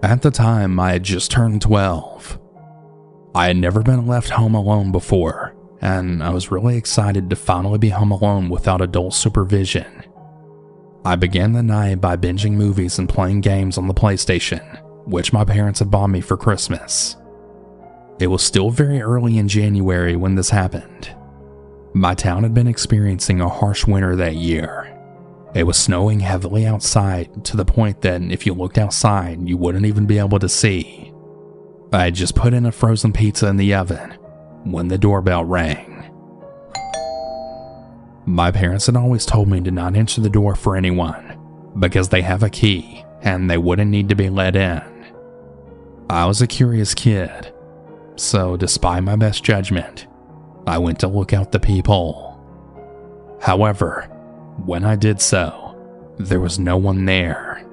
At the time, I had just turned 12. I had never been left home alone before, and I was really excited to finally be home alone without adult supervision. I began the night by binging movies and playing games on the PlayStation, which my parents had bought me for Christmas. It was still very early in January when this happened. My town had been experiencing a harsh winter that year. It was snowing heavily outside to the point that if you looked outside, you wouldn't even be able to see. I had just put in a frozen pizza in the oven when the doorbell rang. My parents had always told me to not answer the door for anyone because they have a key and they wouldn't need to be let in. I was a curious kid, so despite my best judgment, I went to look out the peephole. However, when I did so, there was no one there.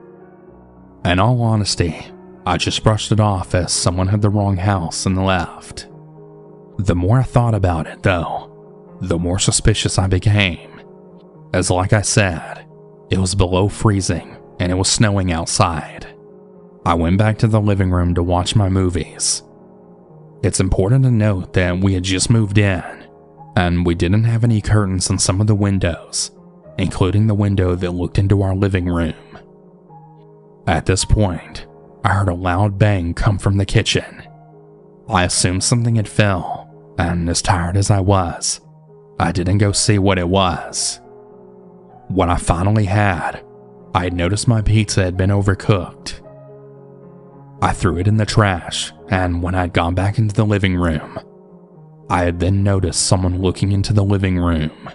In all honesty, I just brushed it off as someone had the wrong house and left. The more I thought about it, though, the more suspicious I became. As like I said, it was below freezing and it was snowing outside. I went back to the living room to watch my movies. It's important to note that we had just moved in, and we didn't have any curtains in some of the windows, including the window that looked into our living room. At this point, I heard a loud bang come from the kitchen. I assumed something had fell, and as tired as I was, I didn't go see what it was. When I finally had, I had noticed my pizza had been overcooked. I threw it in the trash, and when I had gone back into the living room, I had then noticed someone looking into the living room.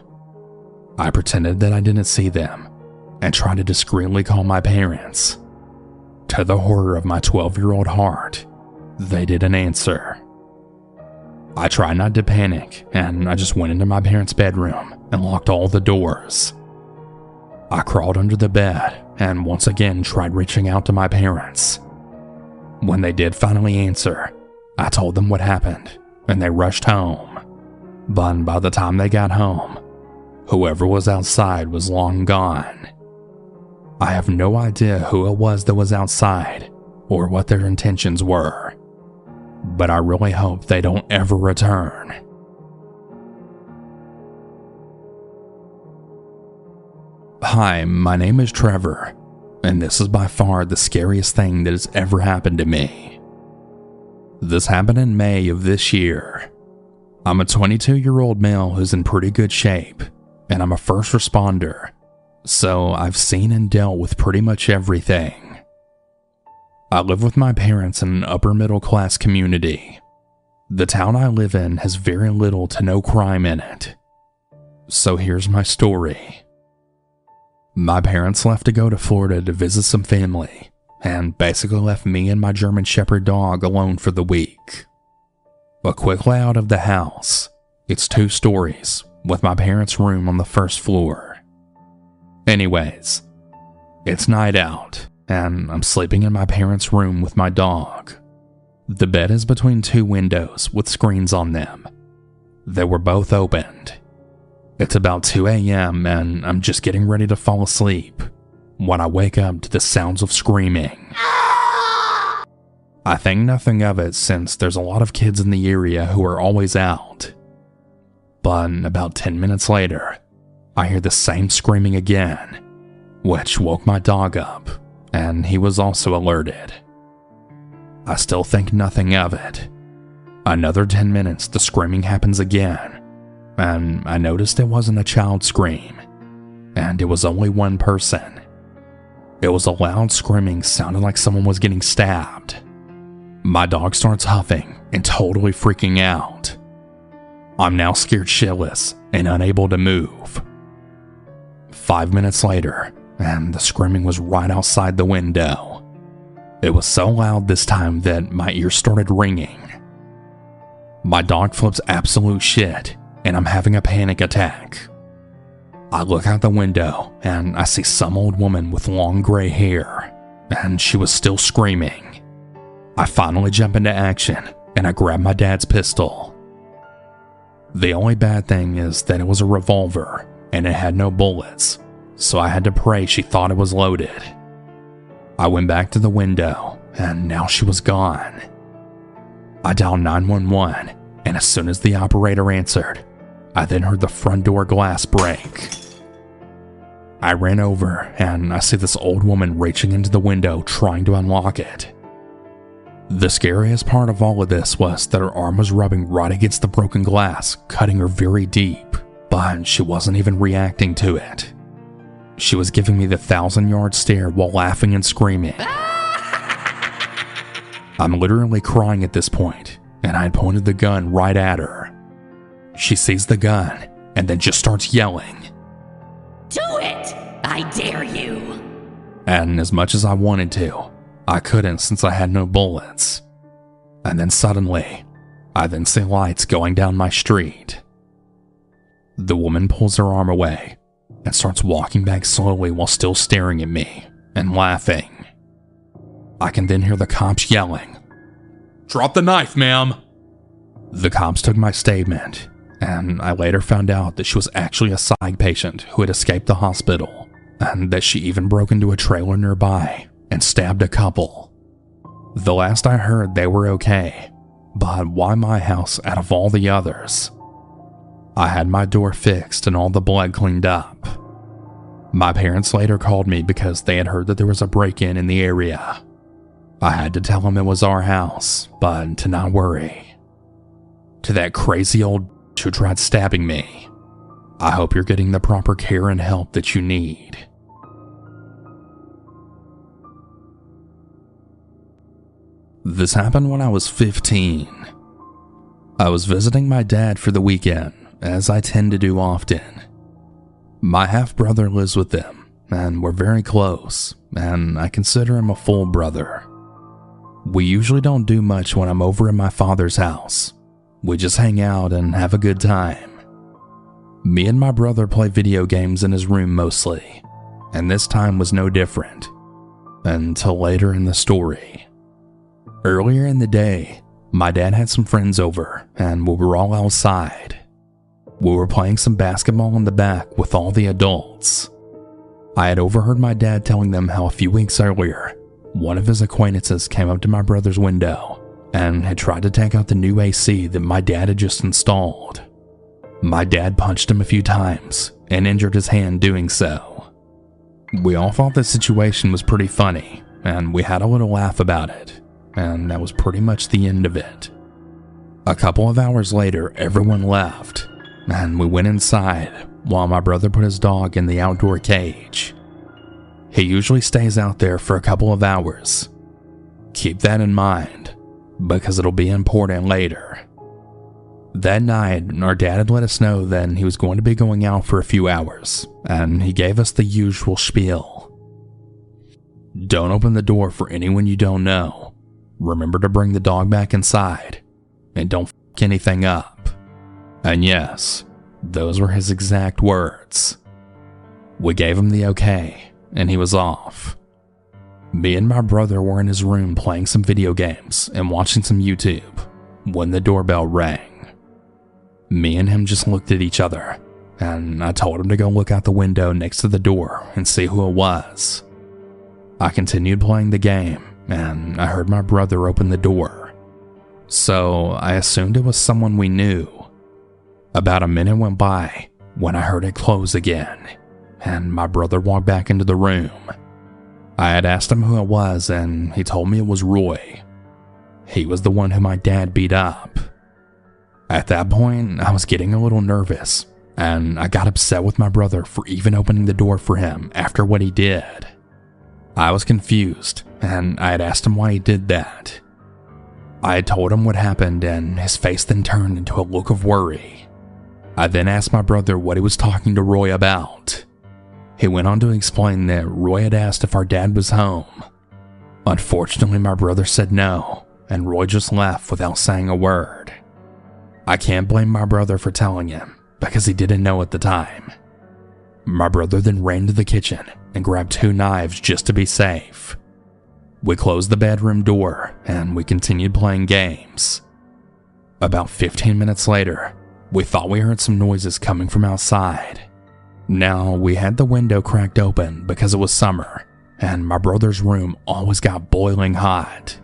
I pretended that I didn't see them and tried to discreetly call my parents. To the horror of my 12-year-old heart, they didn't answer. I tried not to panic, and I just went into my parents' bedroom and locked all the doors. I crawled under the bed and once again tried reaching out to my parents. When they did finally answer, I told them what happened, and they rushed home. But by the time they got home, whoever was outside was long gone. I have no idea who it was that was outside or what their intentions were, but I really hope they don't ever return. Hi, my name is Trevor, and this is by far the scariest thing that has ever happened to me. This happened in May of this year. I'm a 22-year-old male who's in pretty good shape, and I'm a first responder, so I've seen and dealt with pretty much everything. I live with my parents in an upper middle class community. The town I live in has very little to no crime in it. So here's my story. My parents left to go to Florida to visit some family, and basically left me and my German Shepherd dog alone for the week. A quick layout of the house. It's 2 stories, with my parents' room on the first floor. Anyways, it's night out, and I'm sleeping in my parents' room with my dog. The bed is between 2 windows with screens on them. They were both opened. It's about 2 a.m. and I'm just getting ready to fall asleep when I wake up to the sounds of screaming. I think nothing of it since there's a lot of kids in the area who are always out. But about 10 minutes later, I hear the same screaming again, which woke my dog up, and he was also alerted. I still think nothing of it. Another 10 minutes, the screaming happens again, and I noticed it wasn't a child scream, and it was only one person. It was a loud screaming, sounding like someone was getting stabbed. My dog starts huffing and totally freaking out. I'm now scared shitless and unable to move. 5 minutes later, and the screaming was right outside the window. It was so loud this time that my ears started ringing. My dog flips absolute shit, and I'm having a panic attack. I look out the window, and I see some old woman with long gray hair, and she was still screaming. I finally jump into action, and I grab my dad's pistol. The only bad thing is that it was a revolver, and it had no bullets, so I had to pray she thought it was loaded. I went back to the window, and now she was gone. I dialed 911, and as soon as the operator answered, I then heard the front door glass break. I ran over, and I see this old woman reaching into the window trying to unlock it. The scariest part of all of this was that her arm was rubbing right against the broken glass, cutting her very deep, but she wasn't even reacting to it. She was giving me the 1,000-yard stare while laughing and screaming. I'm literally crying at this point, and I had pointed the gun right at her. She sees the gun, and then just starts yelling. Do it! I dare you! And as much as I wanted to, I couldn't since I had no bullets. And then suddenly, I then see lights going down my street. The woman pulls her arm away and starts walking back slowly while still staring at me and laughing. I can then hear the cops yelling, "Drop the knife, ma'am!" The cops took my statement, and I later found out that she was actually a psych patient who had escaped the hospital, and that she even broke into a trailer nearby and stabbed a couple. The last I heard, they were okay, but why my house out of all the others? I had my door fixed and all the blood cleaned up. My parents later called me because they had heard that there was a break-in in the area. I had to tell them it was our house, but to not worry. To that crazy old who tried stabbing me, I hope you're getting the proper care and help that you need. This happened when I was 15. I was visiting my dad for the weekend, as I tend to do often. My half-brother lives with them, and we're very close, and I consider him a full brother. We usually don't do much when I'm over at my father's house. We just hang out and have a good time. Me and my brother play video games in his room mostly, and this time was no different, until later in the story. Earlier in the day, my dad had some friends over, and we were all outside. We were playing some basketball in the back with all the adults. I had overheard my dad telling them how a few weeks earlier, one of his acquaintances came up to my brother's window and had tried to take out the new AC that my dad had just installed. My dad punched him a few times and injured his hand doing so. We all thought the situation was pretty funny, and we had a little laugh about it, and that was pretty much the end of it. A couple of hours later, everyone left, and we went inside while my brother put his dog in the outdoor cage. He usually stays out there for a couple of hours. Keep that in mind, because it'll be important later. That night, our dad had let us know that he was going to be going out for a few hours, and he gave us the usual spiel. Don't open the door for anyone you don't know. Remember to bring the dog back inside, and don't f*** anything up. And yes, those were his exact words. We gave him the okay, and he was off. Me and my brother were in his room playing some video games and watching some YouTube when the doorbell rang. Me and him just looked at each other, and I told him to go look out the window next to the door and see who it was. I continued playing the game, and I heard my brother open the door. So I assumed it was someone we knew. About a minute went by when I heard it close again, and my brother walked back into the room. I had asked him who it was, and he told me it was Roy. He was the one who my dad beat up. At that point, I was getting a little nervous, and I got upset with my brother for even opening the door for him after what he did. I was confused, and I had asked him why he did that. I had told him what happened, and his face then turned into a look of worry. I then asked my brother what he was talking to Roy about. He went on to explain that Roy had asked if our dad was home. Unfortunately, my brother said no, and Roy just left without saying a word. I can't blame my brother for telling him, because he didn't know at the time. My brother then ran to the kitchen and grabbed 2 knives just to be safe. We closed the bedroom door, and we continued playing games. About 15 minutes later, we thought we heard some noises coming from outside. Now, we had the window cracked open because it was summer, and my brother's room always got boiling hot.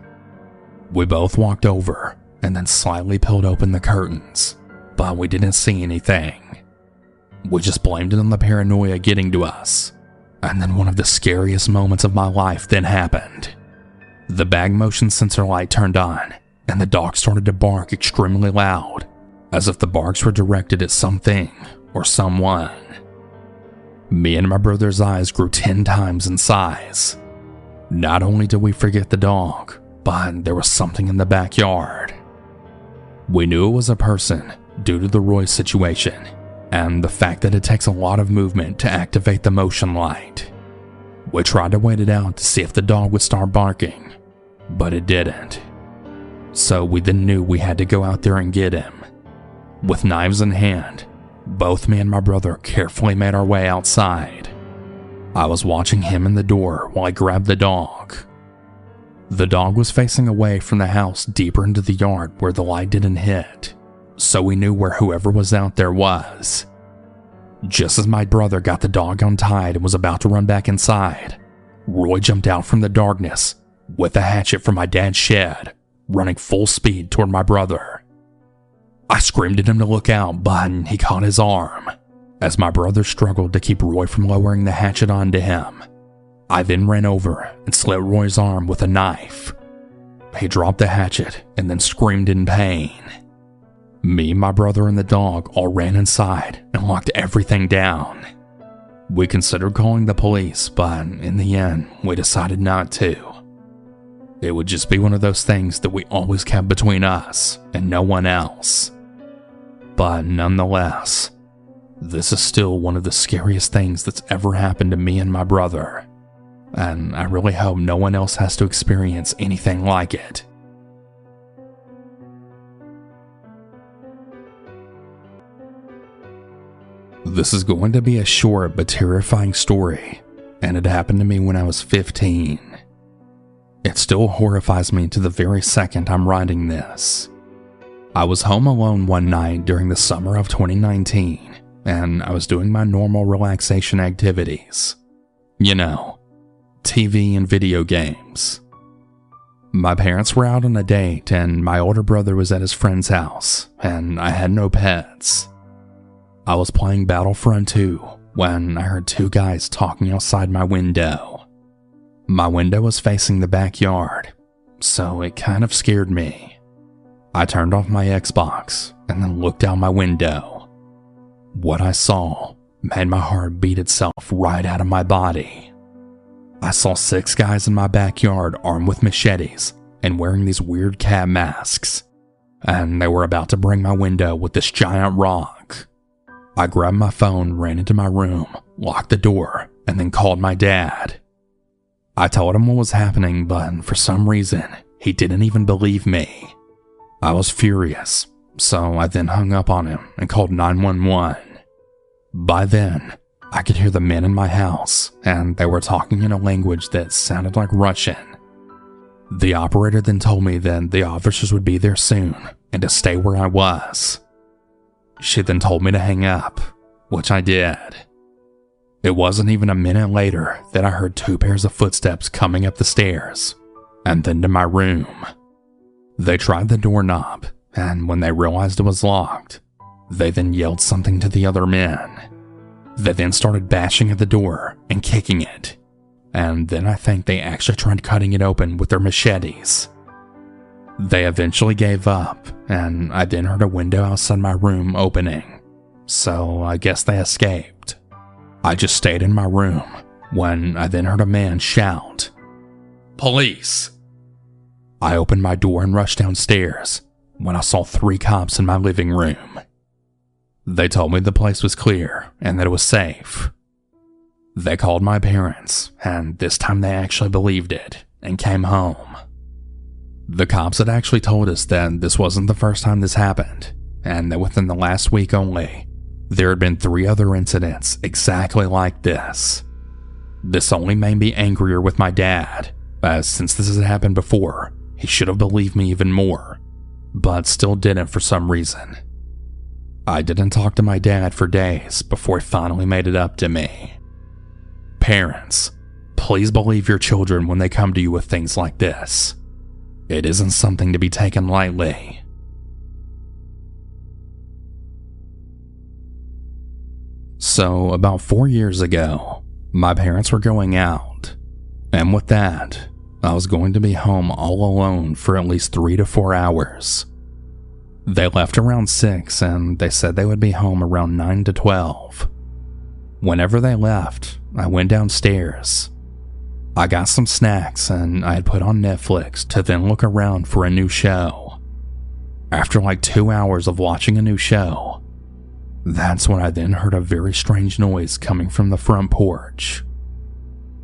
We both walked over and then slightly peeled open the curtains, but we didn't see anything. We just blamed it on the paranoia getting to us, and then one of the scariest moments of my life then happened. The bag motion sensor light turned on, and the dog started to bark extremely loud, as if the barks were directed at something or someone. Me and my brother's eyes grew 10 times in size. Not only did we forget the dog, but there was something in the backyard. We knew it was a person due to the Roy situation, and the fact that it takes a lot of movement to activate the motion light. We tried to wait it out to see if the dog would start barking, but it didn't. So we then knew we had to go out there and get him. With knives in hand, both me and my brother carefully made our way outside. I was watching him in the door while I grabbed the dog. The dog was facing away from the house deeper into the yard where the light didn't hit, so we knew where whoever was out there was. Just as my brother got the dog untied and was about to run back inside, Roy jumped out from the darkness with a hatchet from my dad's shed, running full speed toward my brother. I screamed at him to look out, but he caught his arm, as my brother struggled to keep Roy from lowering the hatchet onto him. I then ran over and slit Roy's arm with a knife. He dropped the hatchet and then screamed in pain. Me, my brother, and the dog all ran inside and locked everything down. We considered calling the police, but in the end, we decided not to. It would just be one of those things that we always kept between us and no one else. But nonetheless, this is still one of the scariest things that's ever happened to me and my brother, and I really hope no one else has to experience anything like it. This is going to be a short but terrifying story, and it happened to me when I was 15. It still horrifies me to the very second I'm writing this. I was home alone one night during the summer of 2019, and I was doing my normal relaxation activities. You know, TV and video games. My parents were out on a date, and my older brother was at his friend's house, and I had no pets. I was playing Battlefront 2 when I heard two guys talking outside my window. My window was facing the backyard, so it kind of scared me. I turned off my Xbox and then looked out my window. What I saw made my heart beat itself right out of my body. I saw 6 guys in my backyard armed with machetes and wearing these weird cat masks, and they were about to break my window with this giant rock. I grabbed my phone, ran into my room, locked the door, and then called my dad. I told him what was happening, but for some reason, he didn't even believe me. I was furious, so I then hung up on him and called 911. By then, I could hear the men in my house, and they were talking in a language that sounded like Russian. The operator then told me that the officers would be there soon and to stay where I was. She then told me to hang up, which I did. It wasn't even a minute later that I heard 2 pairs of footsteps coming up the stairs, and then to my room. They tried the doorknob, and when they realized it was locked, they then yelled something to the other men. They then started bashing at the door and kicking it, and then I think they actually tried cutting it open with their machetes. They eventually gave up, and I then heard a window outside my room opening, so I guess they escaped. I just stayed in my room when I then heard a man shout, "Police!" I opened my door and rushed downstairs when I saw 3 cops in my living room. They told me the place was clear and that it was safe. They called my parents, and this time they actually believed it and came home. The cops had actually told us that this wasn't the first time this happened, and that within the last week only, there had been 3 other incidents exactly like this. This only made me angrier with my dad, as since this had happened before, he should have believed me even more, but still didn't for some reason. I didn't talk to my dad for days before he finally made it up to me. Parents, Please believe your children when they come to you with things like this. It isn't something to be taken lightly. So, about 4 years ago, my parents were going out, and with that, I was going to be home all alone for at least 3 to 4 hours. They left around 6, and they said they would be home around 9 to 12. Whenever they left, I went downstairs. I got some snacks, and I had put on Netflix to then look around for a new show. After like 2 hours of watching a new show, that's when I then heard a very strange noise coming from the front porch.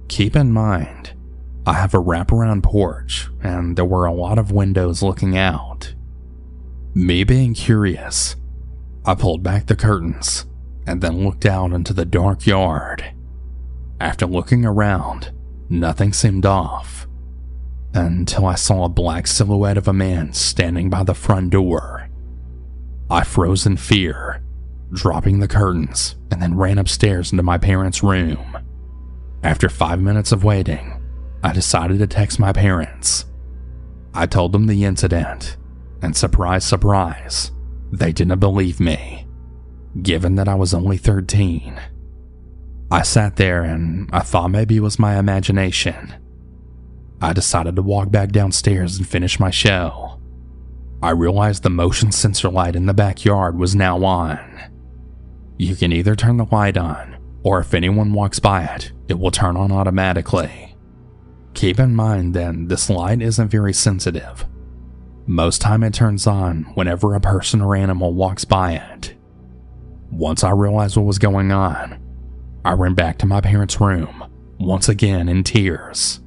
Keep in mind, I have a wraparound porch, and there were a lot of windows looking out. Me being curious, I pulled back the curtains and then looked out into the dark yard. After looking around, nothing seemed off, until I saw a black silhouette of a man standing by the front door. I froze in fear, dropping the curtains, and then ran upstairs into my parents' room. After 5 minutes of waiting, I decided to text my parents. I told them the incident, and surprise, surprise, they didn't believe me, given that I was only 13. I sat there and I thought maybe it was my imagination. I decided to walk back downstairs and finish my show. I realized the motion sensor light in the backyard was now on. You can either turn the light on, or if anyone walks by it, it will turn on automatically. Keep in mind that this light isn't very sensitive. Most time it turns on whenever a person or animal walks by it. Once I realized what was going on, I ran back to my parents' room, once again in tears.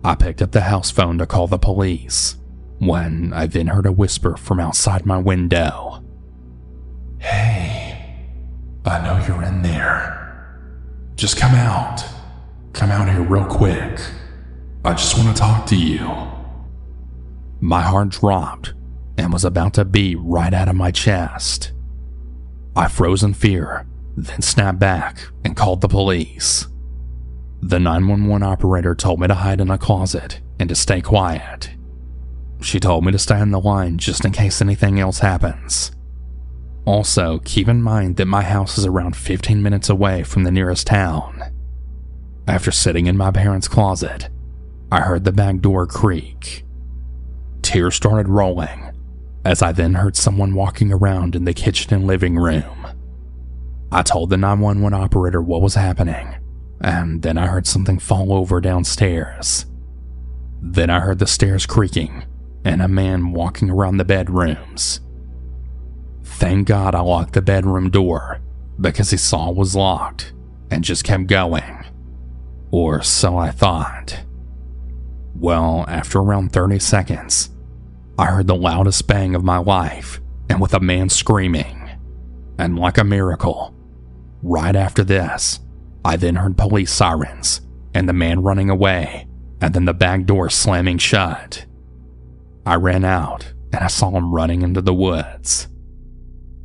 I picked up the house phone to call the police, when I then heard a whisper from outside my window. "Hey, I know you're in there. Just come out. Come out here real quick. I just want to talk to you." My heart dropped and was about to beat right out of my chest. I froze in fear, then snapped back and called the police. The 911 operator told me to hide in a closet and to stay quiet. She told me to stay on the line just in case anything else happens. Also, keep in mind that my house is around 15 minutes away from the nearest town. After sitting in my parents' closet, I heard the back door creak. Tears started rolling, as I then heard someone walking around in the kitchen and living room. I told the 911 operator what was happening, and then I heard something fall over downstairs. Then I heard the stairs creaking, and a man walking around the bedrooms. Thank God I locked the bedroom door, because he saw it was locked, and just kept going. Or so I thought. Well, after around 30 seconds, I heard the loudest bang of my life, and with a man screaming. And like a miracle, right after this, I then heard police sirens, and the man running away, and then the back door slamming shut. I ran out, and I saw him running into the woods.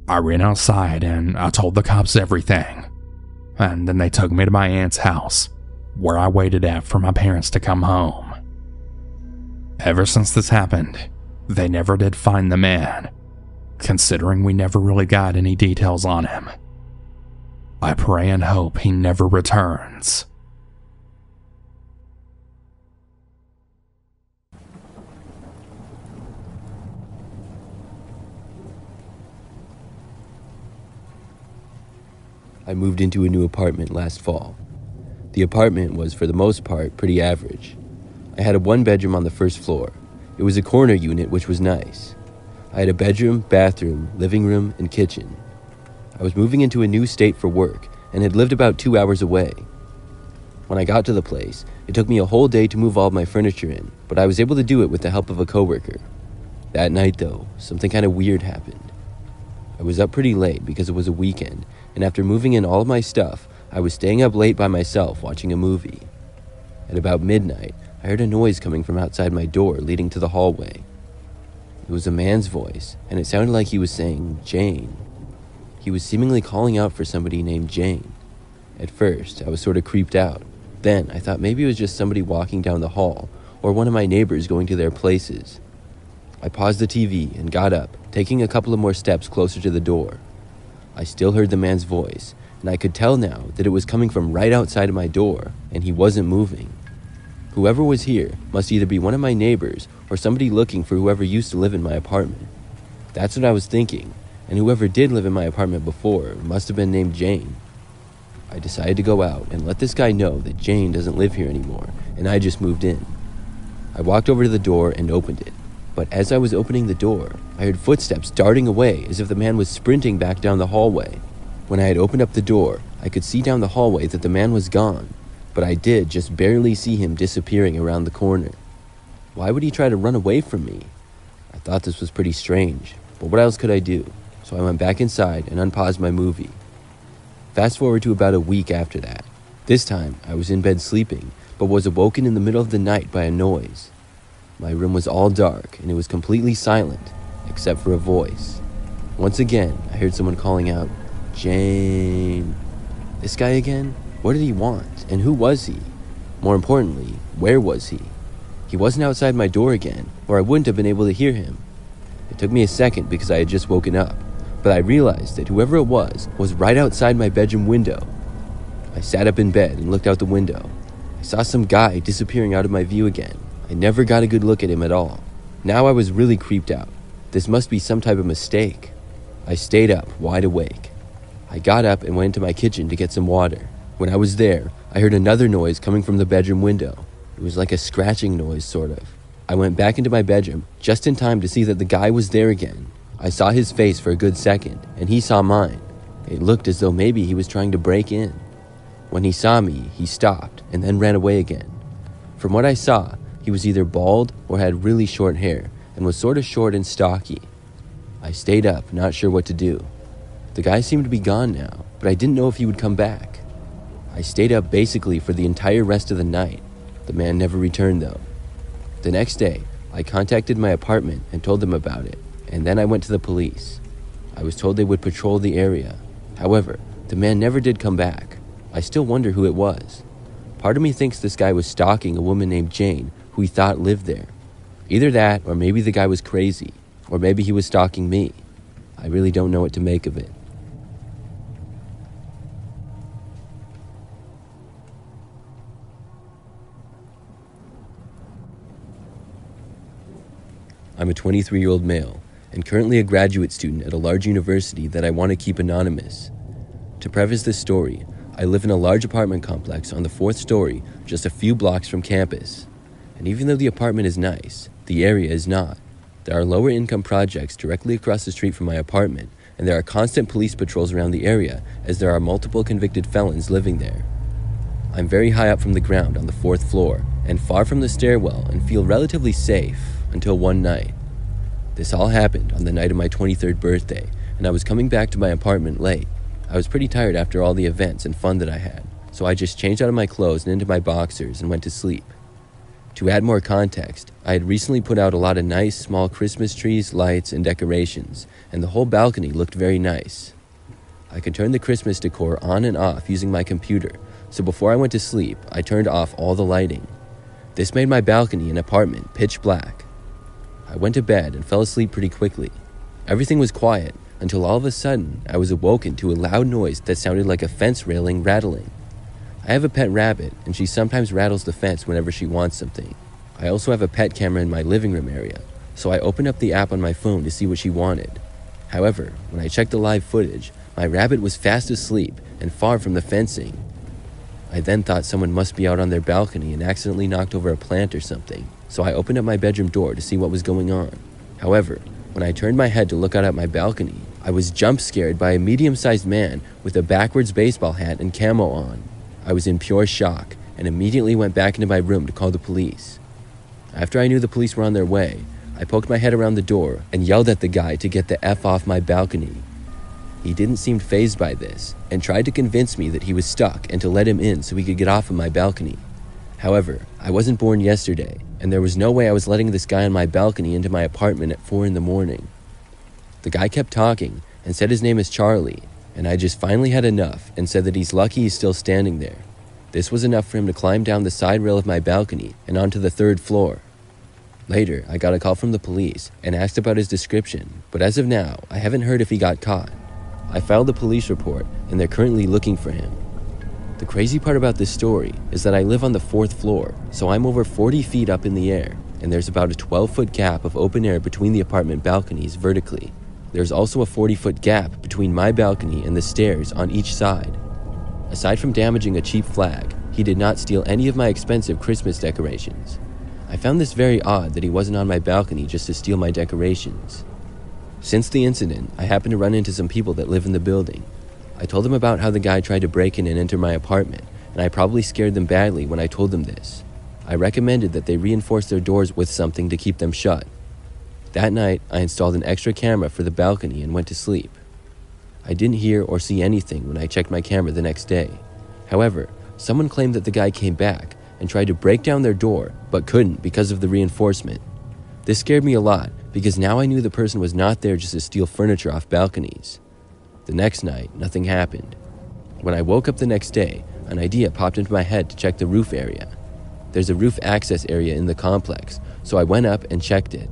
I ran outside, and I told the cops everything, and then they took me to my aunt's house, where I waited at for my parents to come home. Ever since this happened, they never did find the man, considering we never really got any details on him. I pray and hope he never returns. I moved into a new apartment last fall. The apartment was, for the most part, pretty average. I had a one-bedroom on the first floor. It was a corner unit, which was nice. I had a bedroom, bathroom, living room, and kitchen. I was moving into a new state for work and had lived about 2 hours away. When I got to the place, it took me a whole day to move all of my furniture in, but I was able to do it with the help of a coworker. That night, though, something kind of weird happened. I was up pretty late because it was a weekend, and after moving in all of my stuff, I was staying up late by myself watching a movie. At about midnight, I heard a noise coming from outside my door leading to the hallway. It was a man's voice, and it sounded like he was saying, "Jane." He was seemingly calling out for somebody named Jane. At first, I was sort of creeped out, Then I thought maybe it was just somebody walking down the hall or one of my neighbors going to their places. I paused the TV and got up, taking a couple of more steps closer to the door. I still heard the man's voice, and I could tell now that it was coming from right outside of my door, and he wasn't moving. Whoever was here must either be one of my neighbors or somebody looking for whoever used to live in my apartment. That's what I was thinking, and whoever did live in my apartment before must have been named Jane. I decided to go out and let this guy know that Jane doesn't live here anymore, and I just moved in. I walked over to the door and opened it, but as I was opening the door, I heard footsteps darting away as if the man was sprinting back down the hallway. When I had opened up the door, I could see down the hallway that the man was gone, but I did just barely see him disappearing around the corner. Why would he try to run away from me? I thought this was pretty strange, but what else could I do? So I went back inside and unpaused my movie. Fast forward to about a week after that. This time, I was in bed sleeping, but was awoken in the middle of the night by a noise. My room was all dark, and it was completely silent, except for a voice. Once again, I heard someone calling out, "Jane." This guy again? What did he want, and who was he? More importantly, where was he? He wasn't outside my door again, or I wouldn't have been able to hear him. It took me a second because I had just woken up, but I realized that whoever it was right outside my bedroom window. I sat up in bed and looked out the window. I saw some guy disappearing out of my view again. I never got a good look at him at all. Now I was really creeped out. This must be some type of mistake. I stayed up, wide awake. I got up and went into my kitchen to get some water. When I was there, I heard another noise coming from the bedroom window. It was like a scratching noise, sort of. I went back into my bedroom just in time to see that the guy was there again. I saw his face for a good second, and he saw mine. It looked as though maybe he was trying to break in. When he saw me, he stopped and then ran away again. From what I saw, he was either bald or had really short hair and was sort of short and stocky. I stayed up, not sure what to do. The guy seemed to be gone now, but I didn't know if he would come back. I stayed up basically for the entire rest of the night. The man never returned though. The next day, I contacted my apartment and told them about it, and then I went to the police. I was told they would patrol the area. However, the man never did come back. I still wonder who it was. Part of me thinks this guy was stalking a woman named Jane who he thought lived there. Either that, or maybe the guy was crazy, or maybe he was stalking me. I really don't know what to make of it. I'm a 23-year-old male, and currently a graduate student at a large university that I want to keep anonymous. To preface this story, I live in a large apartment complex on the 4th story, just a few blocks from campus. And even though the apartment is nice, the area is not. There are lower income projects directly across the street from my apartment, and there are constant police patrols around the area as there are multiple convicted felons living there. I'm very high up from the ground on the 4th floor, and far from the stairwell, and feel relatively safe until one night. This all happened on the night of my 23rd birthday, and I was coming back to my apartment late. I was pretty tired after all the events and fun that I had, so I just changed out of my clothes and into my boxers and went to sleep. To add more context, I had recently put out a lot of nice small Christmas trees, lights, and decorations, and the whole balcony looked very nice. I could turn the Christmas decor on and off using my computer, so before I went to sleep, I turned off all the lighting. This made my balcony and apartment pitch black. I went to bed and fell asleep pretty quickly. Everything was quiet until all of a sudden I was awoken to a loud noise that sounded like a fence railing rattling. I have a pet rabbit, and she sometimes rattles the fence whenever she wants something. I also have a pet camera in my living room area, so I opened up the app on my phone to see what she wanted. However, when I checked the live footage, my rabbit was fast asleep and far from the fencing. I then thought someone must be out on their balcony and accidentally knocked over a plant or something, so I opened up my bedroom door to see what was going on. However, when I turned my head to look out at my balcony, I was jump scared by a medium-sized man with a backwards baseball hat and camo on. I was in pure shock and immediately went back into my room to call the police. After I knew the police were on their way, I poked my head around the door and yelled at the guy to get the F off my balcony. He didn't seem fazed by this and tried to convince me that he was stuck and to let him in so he could get off of my balcony. However, I wasn't born yesterday, and there was no way I was letting this guy on my balcony into my apartment at 4 a.m. The guy kept talking and said his name is Charlie, and I just finally had enough and said that he's lucky he's still standing there. This was enough for him to climb down the side rail of my balcony and onto the 3rd floor. Later, I got a call from the police and asked about his description, but as of now, I haven't heard if he got caught. I filed a police report and they're currently looking for him. The crazy part about this story is that I live on the 4th floor, so I'm over 40 feet up in the air, and there's about a 12-foot gap of open air between the apartment balconies vertically. There's also a 40-foot gap between my balcony and the stairs on each side. Aside from damaging a cheap flag, he did not steal any of my expensive Christmas decorations. I found this very odd that he wasn't on my balcony just to steal my decorations. Since the incident, I happened to run into some people that live in the building. I told them about how the guy tried to break in and enter my apartment, and I probably scared them badly when I told them this. I recommended that they reinforce their doors with something to keep them shut. That night, I installed an extra camera for the balcony and went to sleep. I didn't hear or see anything when I checked my camera the next day. However, someone claimed that the guy came back and tried to break down their door, but couldn't because of the reinforcement. This scared me a lot because now I knew the person was not there just to steal furniture off balconies. The next night, nothing happened. When I woke up the next day, an idea popped into my head to check the roof area. There's a roof access area in the complex, so I went up and checked it.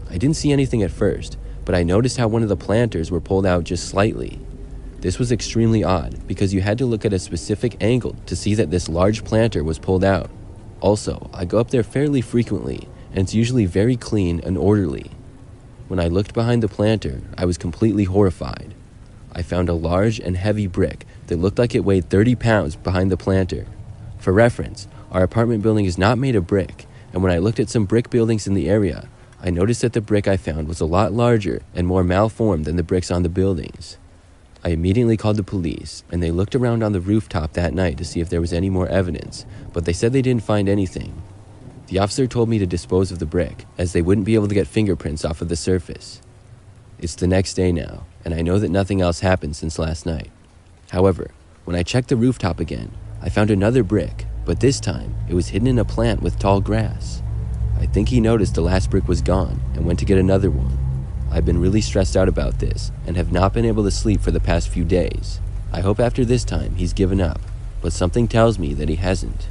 I didn't see anything at first, but I noticed how one of the planters were pulled out just slightly. This was extremely odd because you had to look at a specific angle to see that this large planter was pulled out. Also, I go up there fairly frequently, and it's usually very clean and orderly. When I looked behind the planter, I was completely horrified. I found a large and heavy brick that looked like it weighed 30 pounds behind the planter. For reference, our apartment building is not made of brick, and when I looked at some brick buildings in the area, I noticed that the brick I found was a lot larger and more malformed than the bricks on the buildings. I immediately called the police, and they looked around on the rooftop that night to see if there was any more evidence, but they said they didn't find anything. The officer told me to dispose of the brick, as they wouldn't be able to get fingerprints off of the surface. It's the next day now, and I know that nothing else happened since last night. However, when I checked the rooftop again, I found another brick, but this time it was hidden in a plant with tall grass. I think he noticed the last brick was gone and went to get another one. I've been really stressed out about this and have not been able to sleep for the past few days. I hope after this time he's given up, but something tells me that he hasn't.